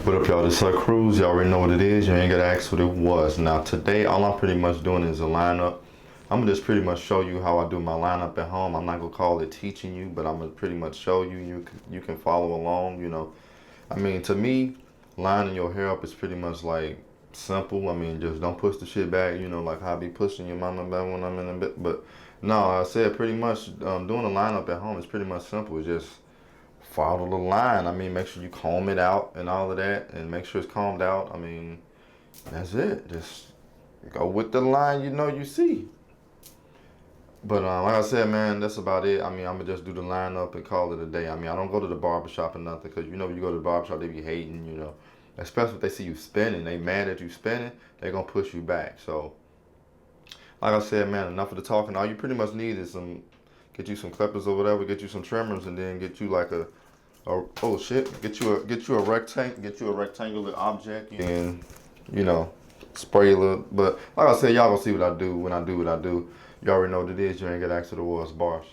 What up, y'all? This is Sir Cruz. Y'all already know what it is. You ain't gotta ask what it was. Now, today, all I'm pretty much doing is a lineup. I'm gonna just pretty much show you how I do my lineup at home. I'm not gonna call it teaching you, but I'm gonna pretty much show you. You can follow along. I mean, to me, lining your hair up is pretty much like simple. I mean, just don't push the shit back. Like how I be pushing your mama back when I'm in the bed. But no, I said pretty much doing a lineup at home is pretty much simple. It's just follow the line. I mean, make sure you comb it out and all of that, and make sure it's combed out. I mean, that's it. Just go with the line you see. But like I said, man, that's about it. I mean, I'm gonna just do the lineup and call it a day. I mean, I don't go to the barbershop or nothing, because when you go to the barbershop, they be hating. Especially if they see you spinning, they mad at you spinning, they gonna push you back. So, like I said, man, enough of the talking. All you pretty much need is get you some clippers or whatever, get you some trimmers, and then get you like oh shit, get you a rectangular object, and spray a little. But like I said, y'all gonna see what I do when I do what I do. You already know what it is. You ain't got access to the world's bars.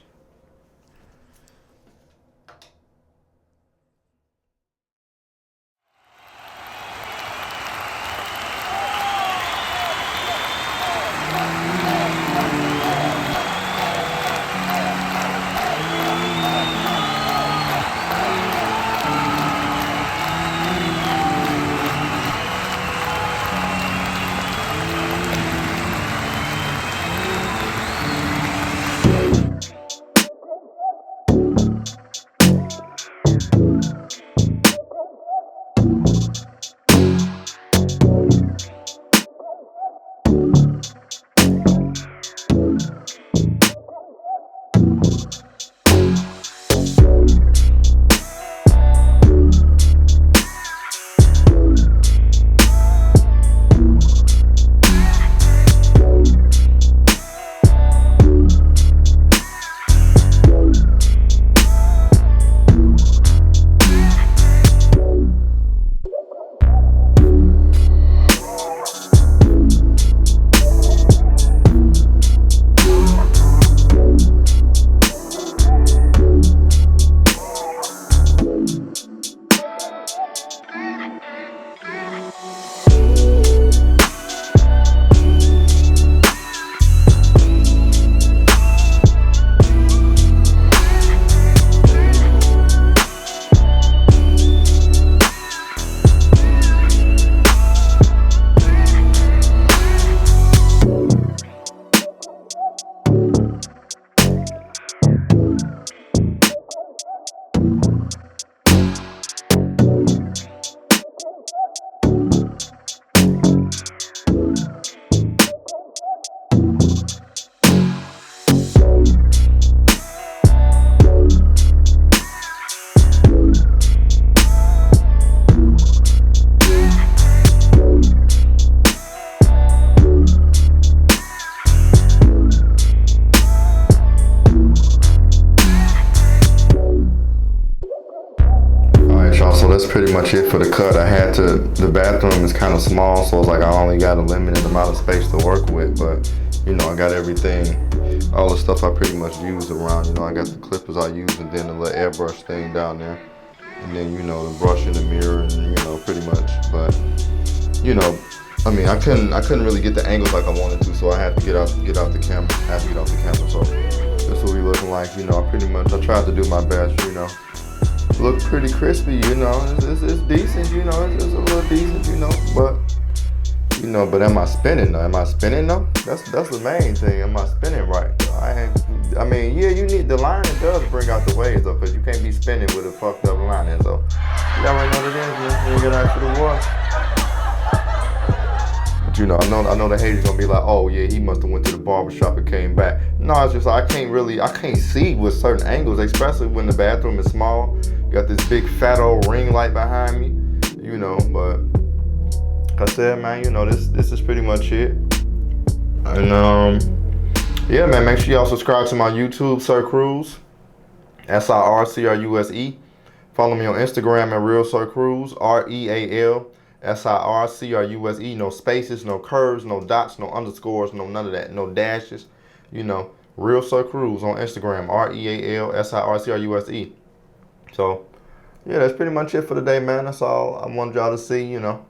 So that's pretty much it for the cut. The bathroom is kind of small, so it's like I only got a limited amount of space to work with, but I got everything, all the stuff I pretty much use around. I got the clippers I use, and then the little airbrush thing down there, and then the brush in the mirror, and pretty much. But I mean, I couldn't really get the angles like I wanted to, so I had to get out the camera. So that's what we looking like. I tried to do my best. Look pretty crispy, it's decent, it's a little decent, but am I spinning though? That's the main thing. Am I spinning right though? I mean, yeah, you need the line. It does bring out the waves though, because you can't be spinning with a fucked up line. And so you already know what it is. You get out to the wash. But I know the haters gonna be like, oh yeah, he must have went to the barbershop and came back. No, it's just like I can't see with certain angles, especially when the bathroom is small. Got this big fat old ring light behind me, but like I said, man, this is pretty much it. And yeah, man, make sure y'all subscribe to my YouTube, Sir Cruz, SIRCRUSE. Follow me on Instagram at Real Sir Cruz, REALSIRCRUSE. No spaces, no curves, no dots, no underscores, no none of that, no dashes. Real Sir Cruz on Instagram, REALSIRCRUSE. So yeah, that's pretty much it for today, man. That's all I wanted y'all to see, you know.